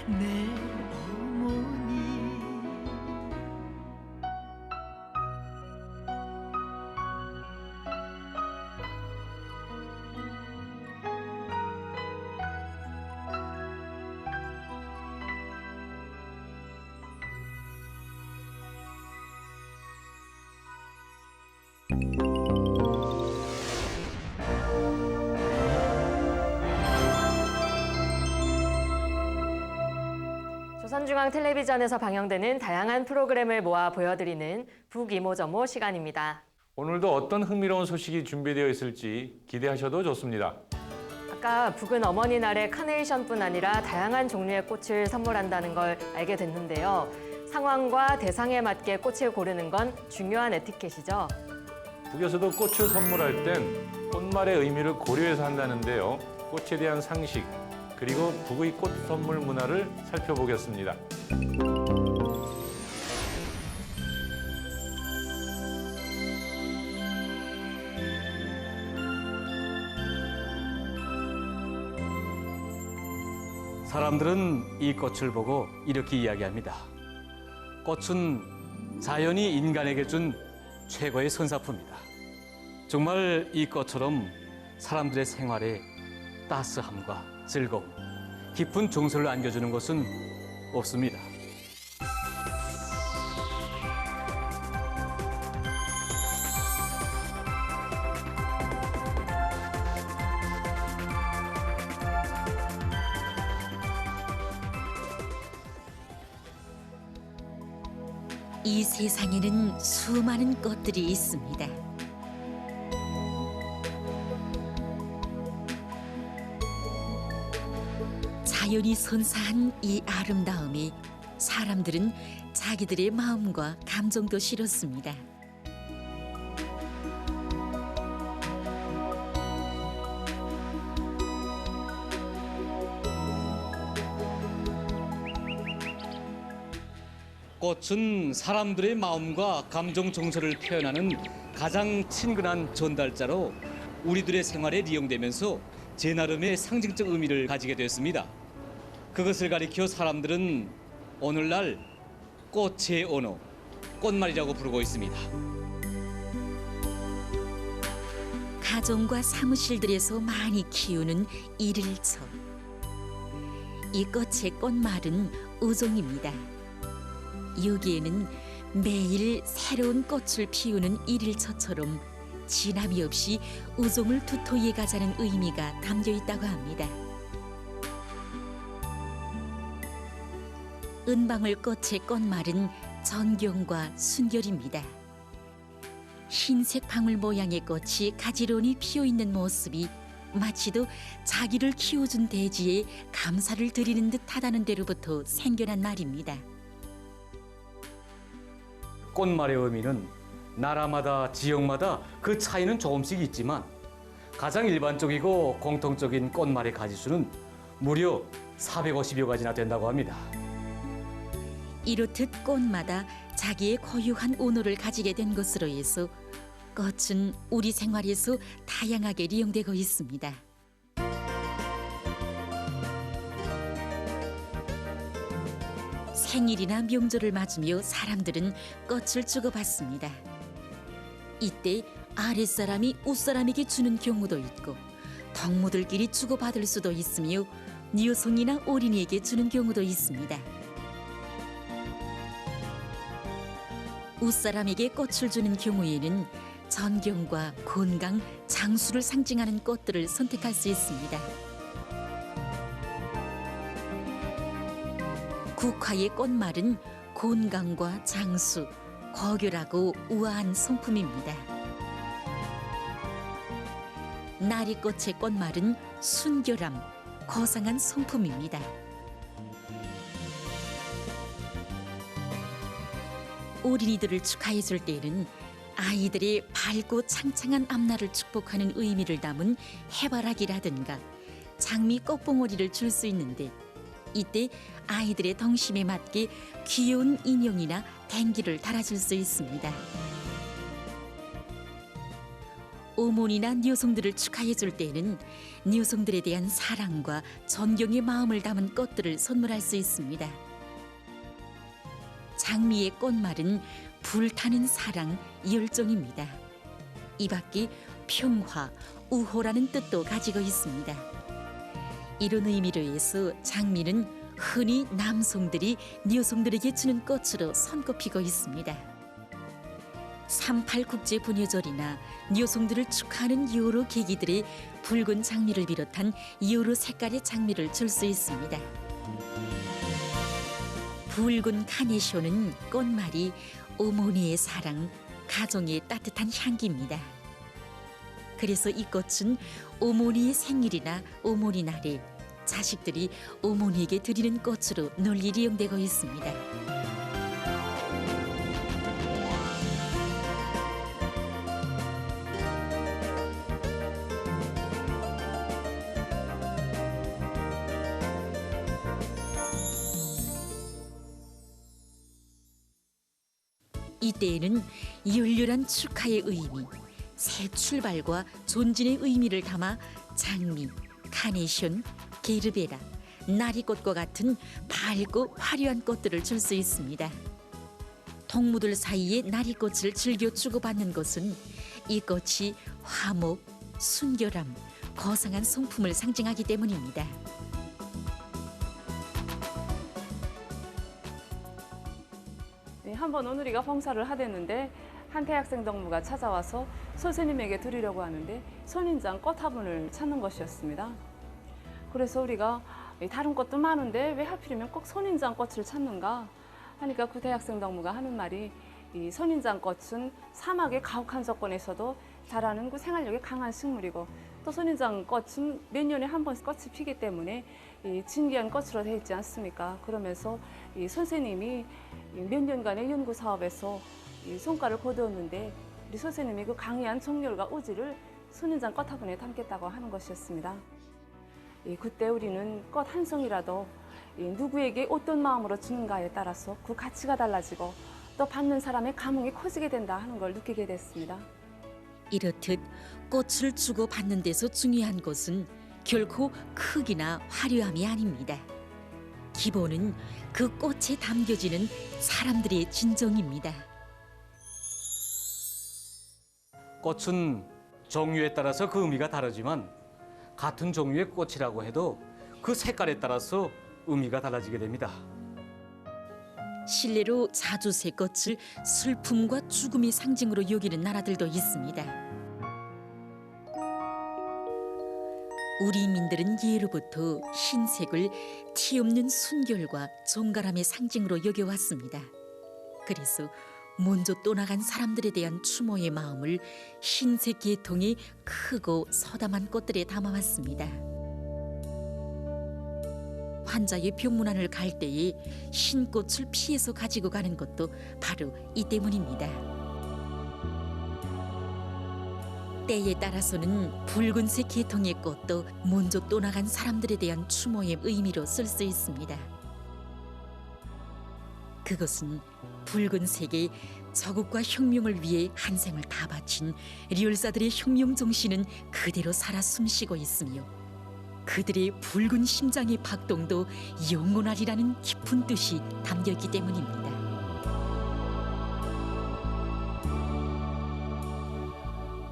내 어머니 조선중앙텔레비전에서 방영되는 다양한 프로그램을 모아 보여드리는 북이모저모 시간입니다. 오늘도 어떤 흥미로운 소식이 준비되어 있을지 기대하셔도 좋습니다. 아까 북은 어머니날에 카네이션뿐 아니라 다양한 종류의 꽃을 선물한다는 걸 알게 됐는데요. 상황과 대상에 맞게 꽃을 고르는 건 중요한 에티켓이죠. 북에서도 꽃을 선물할 땐 꽃말의 의미를 고려해서 한다는데요. 꽃에 대한 상식, 그리고 북의 꽃 선물 문화를 살펴보겠습니다. 사람들은 이 꽃을 보고 이렇게 이야기합니다. 꽃은 자연이 인간에게 준 최고의 선사품이다. 정말 이 꽃처럼 사람들의 생활에 따스함과 즐거움, 깊은 정서를 안겨주는 것은 없습니다. 이 세상에는 수많은 꽃들이 있습니다. 자연이 선사한 이 아름다움에 사람들은 자기들의 마음과 감정도 실었습니다. 꽃은 사람들의 마음과 감정 정서를 표현하는 가장 친근한 전달자로 우리들의 생활에 이용되면서 제 나름의 상징적 의미를 가지게 되었습니다. 그것을 가리켜 사람들은 오늘날 꽃의 언어, 꽃말이라고 부르고 있습니다. 가정과 사무실들에서 많이 키우는 일일초. 이 꽃의 꽃말은 우종입니다. 여기에는 매일 새로운 꽃을 피우는 일일초처럼 지남이 없이 우종을 두터이해 가자는 의미가 담겨 있다고 합니다. 은방울 꽃의 꽃말은 전경과 순결입니다. 흰색 방울 모양의 꽃이 가지런히 피어 있는 모습이 마치도 자기를 키워준 대지에 감사를 드리는 듯하다는 데로부터 생겨난 말입니다. 꽃말의 의미는 나라마다 지역마다 그 차이는 조금씩 있지만 가장 일반적이고 공통적인 꽃말의 가지수는 무려 450여 가지나 된다고 합니다. 이렇듯 꽃마다 자기의 고유한 언어를 가지게 된 것으로 해서 꽃은 우리 생활에서 다양하게 이용되고 있습니다. 생일이나 명절을 맞으며 사람들은 꽃을 주고받습니다. 이때 아랫사람이 윗사람에게 주는 경우도 있고 동무들끼리 주고받을 수도 있으며 여성이나 어린이에게 주는 경우도 있습니다. 윗사람에게 꽃을 주는 경우에는 전경과 건강, 장수를 상징하는 꽃들을 선택할 수 있습니다. 국화의 꽃말은 건강과 장수, 고결하고 우아한 성품입니다. 나리꽃의 꽃말은 순결함, 고상한 성품입니다. 어린이들을 축하해 줄 때에는 아이들의 밝고 창창한 앞날을 축복하는 의미를 담은 해바라기라든가 장미 꽃봉오리를 줄 수 있는데 이때 아이들의 덩심에 맞게 귀여운 인형이나 댕기를 달아줄 수 있습니다. 어머니나 녀송들을 축하해 줄 때에는 녀송들에 대한 사랑과 존경의 마음을 담은 꽃들을 선물할 수 있습니다. 장미의 꽃말은 불타는 사랑, 열정입니다. 이 밖에 평화, 우호라는 뜻도 가지고 있습니다. 이런 의미로 해서 장미는 흔히 남성들이 여성들에게 주는 꽃으로 손꼽히고 있습니다. 38 국제 분여절이나 여성들을 축하하는 여러 계기들의 붉은 장미를 비롯한 여러 색깔의 장미를 줄 수 있습니다. 붉은 카네이션은 꽃말이 어머니의 사랑, 가정의 따뜻한 향기입니다. 그래서 이 꽃은 어머니의 생일이나 어머니 날에 자식들이 어머니에게 드리는 꽃으로 널리 이용되고 있습니다. 이때에는 열렬한 축하의 의미, 새 출발과 존진의 의미를 담아 장미, 카네이션, 게르베라, 나리꽃과 같은 밝고 화려한 꽃들을 줄 수 있습니다. 동무들 사이에 나리꽃을 즐겨 주고받는 것은 이 꽃이 화목, 순결함, 거상한 성품을 상징하기 때문입니다. 네, 한번 오늘이가 봉사를 하댔는데 한 대학생 동무가 찾아와서 선생님에게 드리려고 하는데 선인장 꽃 화분을 찾는 것이었습니다. 그래서 우리가 다른 꽃도 많은데 왜 하필이면 꼭 선인장 꽃을 찾는가 하니까 그 대학생 동무가 하는 말이 이 선인장 꽃은 사막의 가혹한 조건에서도 자라는 그 생활력이 강한 식물이고 또 선인장 꽃은 몇 년에 한 번씩 꽃이 피기 때문에 이 진귀한 꽃으로 되어 있지 않습니까? 그러면서 이 선생님이 몇 년간의 연구 사업에서 이 성과를 거두었는데 우리 선생님이 그 강의한 정열과 의지를 선인장 꽃 화분에 담겠다고 하는 것이었습니다. 그때 우리는 꽃 한 송이라도 누구에게 어떤 마음으로 주는가에 따라서 그 가치가 달라지고 또 받는 사람의 감흥이 커지게 된다 하는 걸 느끼게 됐습니다. 이렇듯 꽃을 주고 받는 데서 중요한 것은 결코 크기나 화려함이 아닙니다. 기본은 그 꽃에 담겨지는 사람들의 진정입니다. 꽃은 종류에 따라서 그 의미가 다르지만 같은 종류의 꽃이라고 해도 그 색깔에 따라서 의미가 달라지게 됩니다. 실내로 자주새 꽃을 슬픔과 죽음의 상징으로 여기는 나라들도 있습니다. 우리 민들은 예로부터 흰색을 티 없는 순결과 정갈함의 상징으로 여겨왔습니다. 그래서 먼저 떠나간 사람들에 대한 추모의 마음을 흰색 계통의 크고 서담한 꽃들에 담아왔습니다. 환자의 병문안을 갈 때에 흰 꽃을 피해서 가지고 가는 것도 바로 이 때문입니다. 때에 따라서는 붉은색 계통의 꽃도 먼저 떠나간 사람들에 대한 추모의 의미로 쓸 수 있습니다. 그것은 붉은색의 저국과 혁명을 위해 한 생을 다 바친 리얼사들의 혁명 정신은 그대로 살아 숨쉬고 있으며 그들의 붉은 심장의 박동도 영원하리라는 깊은 뜻이 담겨있기 때문입니다.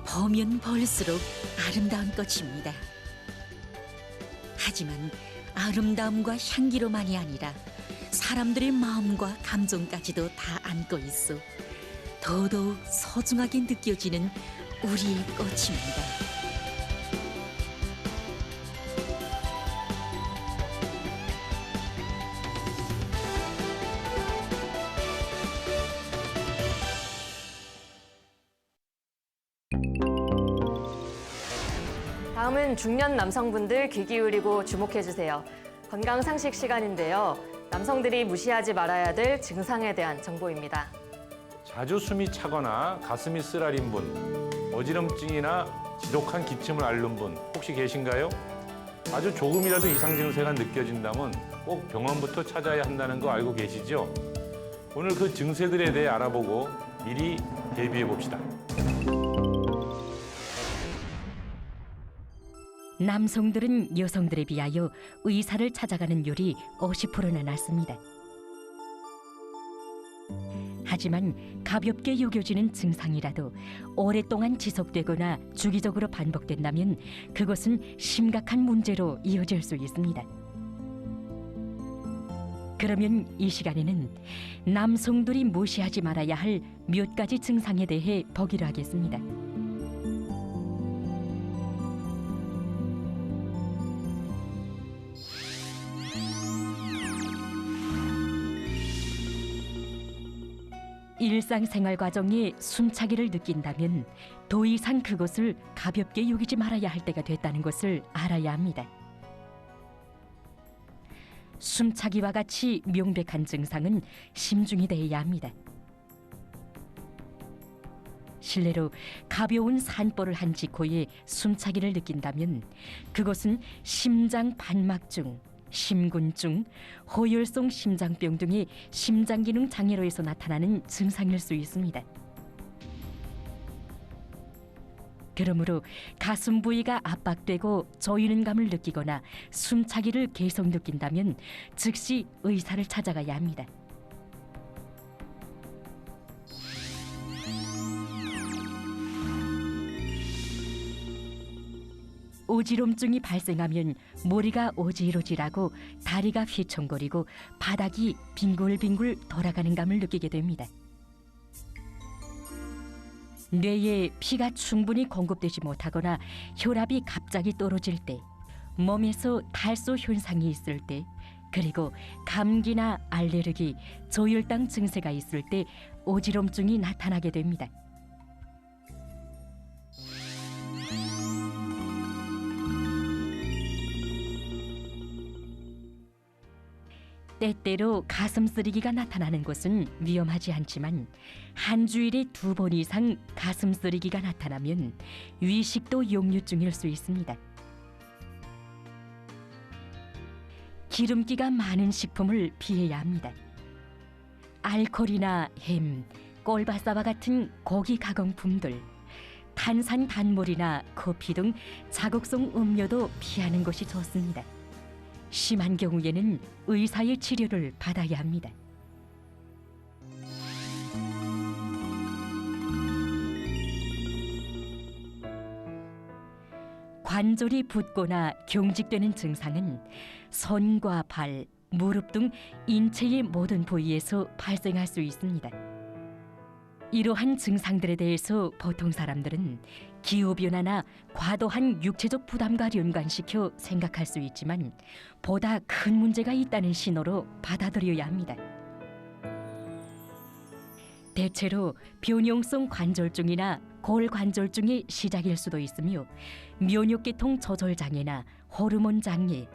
보면 볼수록 아름다운 꽃입니다. 하지만 아름다움과 향기로만이 아니라 사람들의 마음과 감정까지도 다 안고 있어 더더욱 소중하게 느껴지는 우리의 꽃입니다. 다음은 중년 남성분들 귀 기울이고 주목해주세요. 건강상식 시간인데요. 남성들이 무시하지 말아야 될 증상에 대한 정보입니다. 자주 숨이 차거나 가슴이 쓰라린 분, 어지럼증이나 지독한 기침을 앓는 분 혹시 계신가요? 아주 조금이라도 이상 증세가 느껴진다면 꼭 병원부터 찾아야 한다는 거 알고 계시죠? 오늘 그 증세들에 대해 알아보고 미리 대비해 봅시다. 남성들은 여성들에 비하여 의사를 찾아가는 율이 50%나 낮습니다. 하지만 가볍게 여겨지는 증상이라도 오랫동안 지속되거나 주기적으로 반복된다면 그것은 심각한 문제로 이어질 수 있습니다. 그러면 이 시간에는 남성들이 무시하지 말아야 할 몇 가지 증상에 대해 보기로 하겠습니다. 일상생활 과정에 숨차기를 느낀다면 더 이상 그것을 가볍게 여기지 말아야 할 때가 됐다는 것을 알아야 합니다. 숨차기와 같이 명백한 증상은 심중이 되어야 합니다. 실례로 가벼운 산보를 한 직후에 숨차기를 느낀다면 그것은 심장 반막증, 심근증, 호혈성 심장병 등의 심장기능 장애로에서 나타나는 증상일 수 있습니다. 그러므로 가슴 부위가 압박되고 조이는 감을 느끼거나 숨차기를 계속 느낀다면 즉시 의사를 찾아가야 합니다. 어지럼증이 발생하면 머리가 어지러지라고 다리가 휘청거리고 바닥이 빙글빙글 돌아가는 감을 느끼게 됩니다. 뇌에 피가 충분히 공급되지 못하거나 혈압이 갑자기 떨어질 때, 몸에서 탈수 현상이 있을 때, 그리고 감기나 알레르기, 저혈당 증세가 있을 때 어지럼증이 나타나게 됩니다. 때때로 가슴 쓰리기가 나타나는 것은 위험하지 않지만 한 주일에 2번 이상 가슴 쓰리기가 나타나면 위식도 역류증일 수 있습니다. 기름기가 많은 식품을 피해야 합니다. 알코올이나 햄, 꼴바사와 같은 고기 가공품들, 탄산 단물이나 커피 등 자극성 음료도 피하는 것이 좋습니다. 심한 경우에는 의사의 치료를 받아야 합니다. 관절이 붓거나 경직되는 증상은 손과 발, 무릎 등 인체의 모든 부위에서 발생할 수 있습니다. 이러한 증상들에 대해서 보통 사람들은 기후변화나 과도한 육체적 부담과 연관시켜 생각할 수 있지만 보다 큰 문제가 있다는 신호로 받아들여야 합니다. 대체로 변형성 관절증이나 골관절증의 시작일 수도 있으며 면역계통 조절 장애나 호르몬 장애,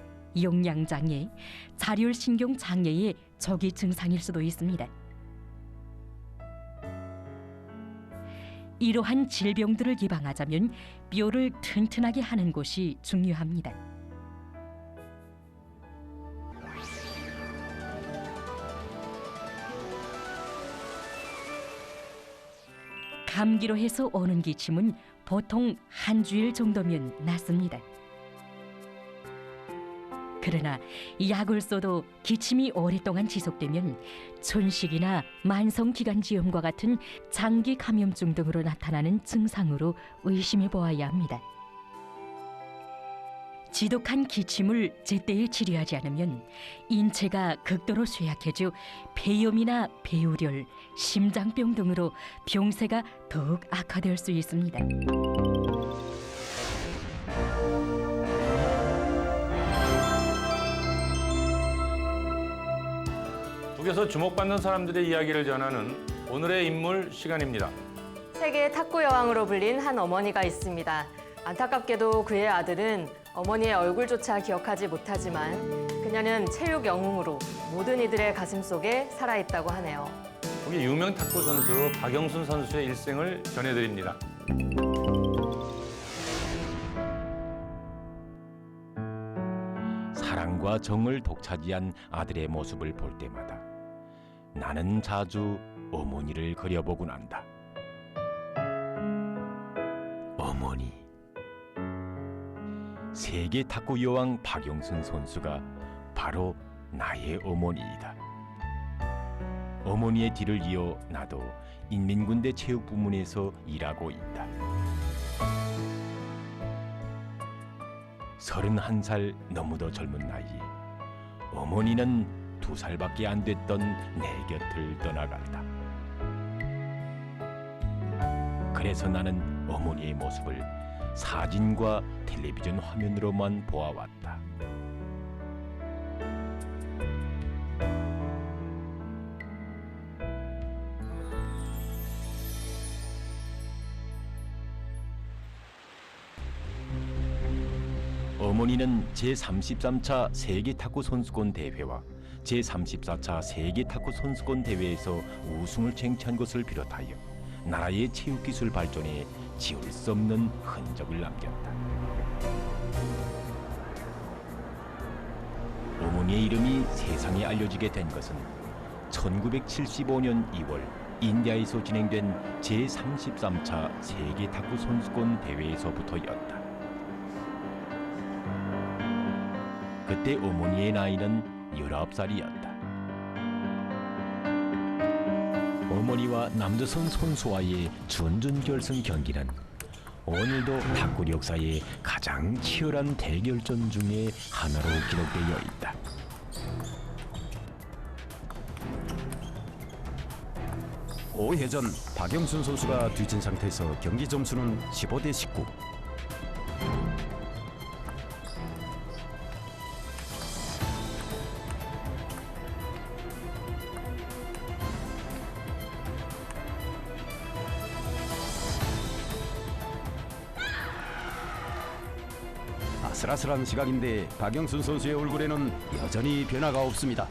영양 장애, 자율신경 장애의 조기 증상일 수도 있습니다. 이러한 질병들을 예방하자면 뼈를 튼튼하게 하는 것이 중요합니다. 감기로 해서 오는 기침은 보통 한 주일 정도면 낫습니다. 그러나 약을 써도 기침이 오랫동안 지속되면 천식이나 만성기관지염과 같은 장기 감염증 등으로 나타나는 증상으로 의심해 보아야 합니다. 지독한 기침을 제때에 치료하지 않으면 인체가 극도로 쇠약해져 폐염이나 폐우열, 심장병 등으로 병세가 더욱 악화될 수 있습니다. 북에서 주목받는 사람들의 이야기를 전하는 오늘의 인물 시간입니다. 세계 탁구 여왕으로 불린 한 어머니가 있습니다. 안타깝게도 그의 아들은 어머니의 얼굴조차 기억하지 못하지만 그녀는 체육 영웅으로 모든 이들의 가슴 속에 살아있다고 하네요. 북의 유명 탁구 선수 박영순 선수의 일생을 전해드립니다. 사랑과 정을 독차지한 아들의 모습을 볼 때마다 나는 자주 어머니를 그려보곤 한다. 어머니, 세계 탁구 여왕 박영순 선수가 바로 나의 어머니이다. 어머니의 뒤를 이어 나도 인민군대 체육부문에서 일하고 있다. 31살 너무도 젊은 나이에 어머니는 2살밖에 안 됐던 내 곁을 떠나갔다. 그래서 나는 어머니의 모습을 사진과 텔레비전 화면으로만 보아왔다. 어머니는 제33차 세계 탁구 선수권 대회와 제34차 세계 탁구 선수권 대회에서 우승을 쟁취한 것을 비롯하여 나라의 체육기술 발전에 지울 수 없는 흔적을 남겼다. 어머니의 이름이 세상에 알려지게 된 것은 1975년 2월 인디아에서 진행된 제33차 세계 탁구 선수권 대회에서부터였다. 그때 어머니의 나이는 19살이었다. 어머니와 남조선 선수와의 준결승 경기는 오늘도 탁구 역사의 가장 치열한 대결전 중에 하나로 기록되어 있다. 오회전 박영순 선수가 뒤진 상태에서 경기 점수는 15대 19. 아슬아슬한 시각인데 박영순 선수의 얼굴에는 여전히 변화가 없습니다.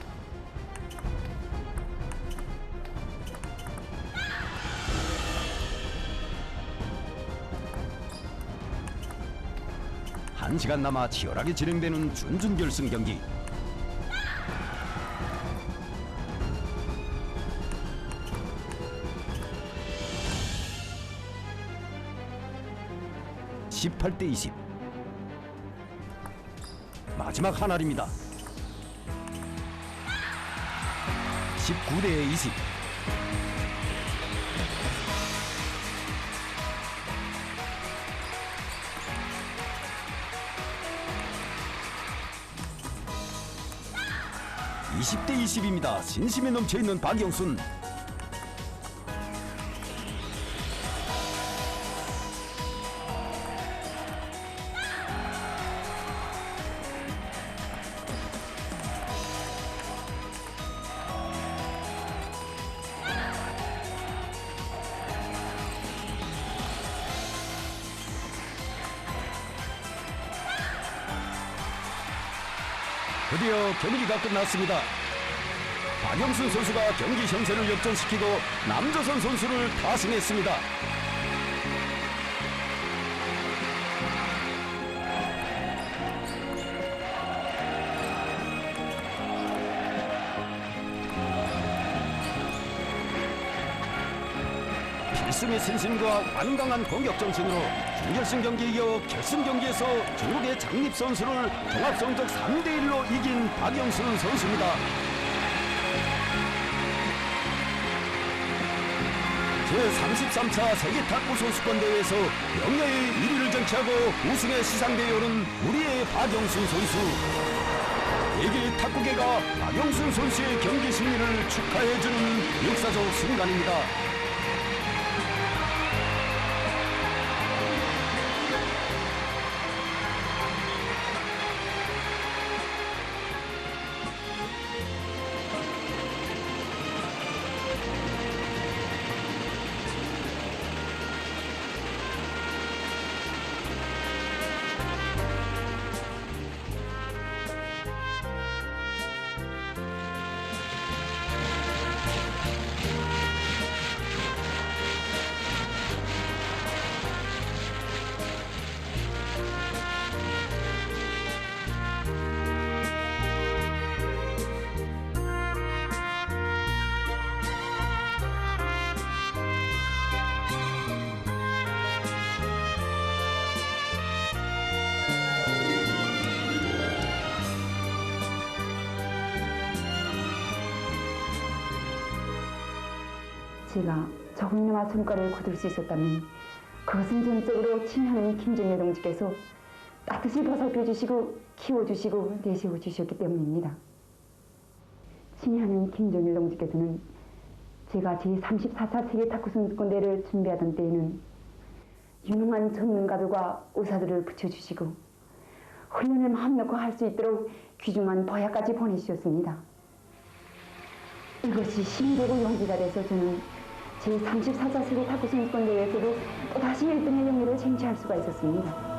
한 시간 남아 치열하게 진행되는 준결승 경기. (18대 20) 마지막 한 알입니다. 19대 20. (20대 20입니다) 진심에 넘쳐있는 박영순. 드디어 경기가 끝났습니다. 박영순 선수가 경기 형세를 역전시키고 남조선 선수를 타승했습니다. 필승의 신심과 완강한 공격 정신으로 준결승 경기에 이어 결승 경기에서 중국의 장립 선수를 종합성적 3대 1로 이긴 박영순 선수입니다. 제33차 세계 탁구 선수권 대회에서 영예의 1위를 쟁취하고 우승에 시상대에 오른 우리의 박영순 선수. 세계 탁구계가 박영순 선수의 경기 승리를 축하해주는 역사적 순간입니다. 제가 조금이나마 성과를 거둘 수 있었다면 그것은 전적으로 친하는 김정일 동지께서 따뜻이 보살펴주시고 키워주시고 내세워주셨기 때문입니다. 친하는 김정일 동지께서는 제가 제34차 세계 탁구 선수권대회를 준비하던 때에는 유능한 전문가들과 의사들을 붙여주시고 훈련을 마음 놓고 할 수 있도록 귀중한 보약까지 보내주셨습니다. 이것이 힘이 되고 용기가 돼서 저는 제34차 세계 탁구 선수권대회에서도 또다시 1등의 영예를 쟁취할 수가 있었습니다.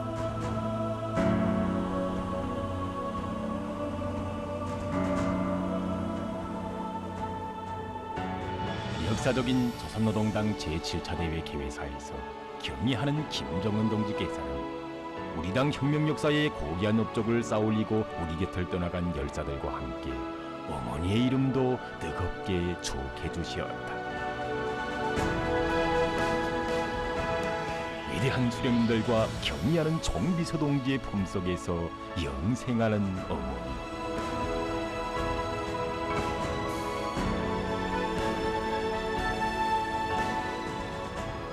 역사적인 조선노동당 제7차 대회 개회사에서 경의하는 김정은 동지께서는 우리 당 혁명 역사의 고귀한 업적을 쌓아올리고 우리 곁을 떠나간 열사들과 함께 어머니의 이름도 뜨겁게 추억해 주시었다. 위대한 수령님들과 경의하는 정비서 동지의 품속에서 영생하는 어머니.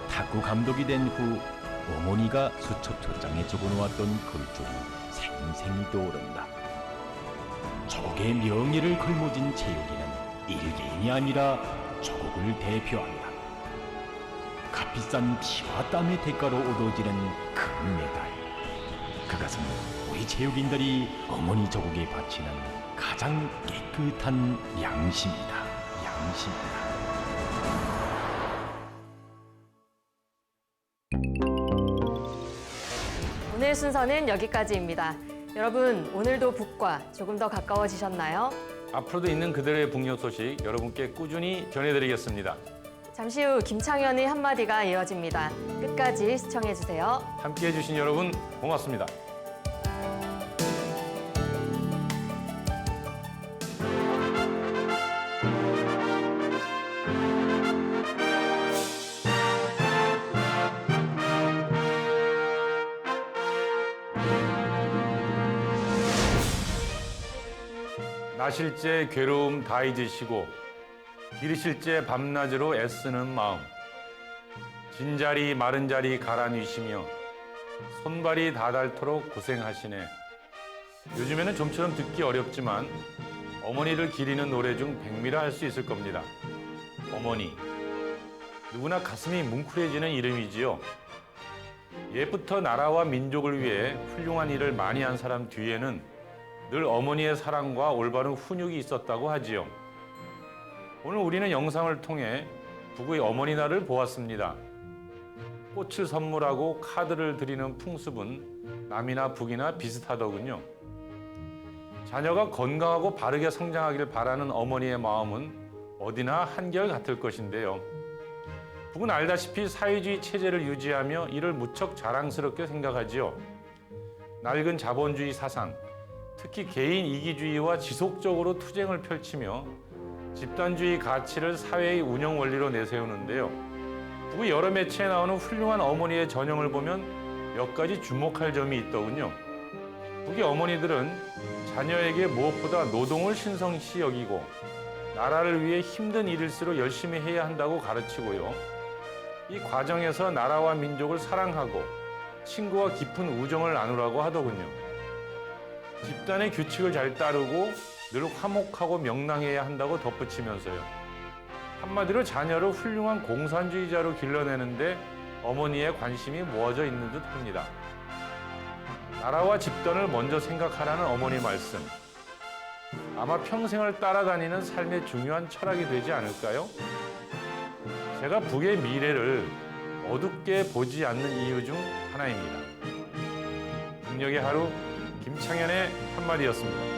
탁구 감독이 된 후 어머니가 수첩 초장에 적어놓았던 글줄이 생생히 떠오른다. 조국의 명예를 걸머진 체육인은 일개인이 아니라 조국을 대표한다. 값비싼 피와 땀의 대가로 얻어지는 금메달. 그것은 우리 체육인들이 어머니 조국에 바치는 가장 깨끗한 양심이다. 양심이다. 오늘 순서는 여기까지입니다. 여러분, 오늘도 북과 조금 더 가까워지셨나요? 앞으로도 있는 그들의 북녘 소식 여러분께 꾸준히 전해드리겠습니다. 잠시 후 김창현의 한마디가 이어집니다. 끝까지 시청해주세요. 함께해 주신 여러분 고맙습니다. 나실제 괴로움 다 잊으시고 기르실제 밤낮으로 애쓰는 마음, 진자리 마른 자리 갈아뉘시며 손발이 다 닳도록 고생하시네. 요즘에는 좀처럼 듣기 어렵지만 어머니를 기리는 노래 중 백미라 할 수 있을 겁니다. 어머니, 누구나 가슴이 뭉클해지는 이름이지요. 옛부터 나라와 민족을 위해 훌륭한 일을 많이 한 사람 뒤에는 늘 어머니의 사랑과 올바른 훈육이 있었다고 하지요. 오늘 우리는 영상을 통해 북의 어머니 날을 보았습니다. 꽃을 선물하고 카드를 드리는 풍습은 남이나 북이나 비슷하더군요. 자녀가 건강하고 바르게 성장하길 바라는 어머니의 마음은 어디나 한결같을 것인데요. 북은 알다시피 사회주의 체제를 유지하며 이를 무척 자랑스럽게 생각하지요. 낡은 자본주의 사상, 특히 개인 이기주의와 지속적으로 투쟁을 펼치며 집단주의 가치를 사회의 운영 원리로 내세우는데요. 북의 여러 매체에 나오는 훌륭한 어머니의 전형을 보면 몇 가지 주목할 점이 있더군요. 북의 어머니들은 자녀에게 무엇보다 노동을 신성시 여기고 나라를 위해 힘든 일일수록 열심히 해야 한다고 가르치고요. 이 과정에서 나라와 민족을 사랑하고 친구와 깊은 우정을 나누라고 하더군요. 집단의 규칙을 잘 따르고 늘 화목하고 명랑해야 한다고 덧붙이면서요. 한마디로 자녀를 훌륭한 공산주의자로 길러내는데 어머니의 관심이 모아져 있는 듯 합니다. 나라와 집단을 먼저 생각하라는 어머니 말씀. 아마 평생을 따라다니는 삶의 중요한 철학이 되지 않을까요? 제가 북의 미래를 어둡게 보지 않는 이유 중 하나입니다. 북녘의 하루, 김창현의 한마디였습니다.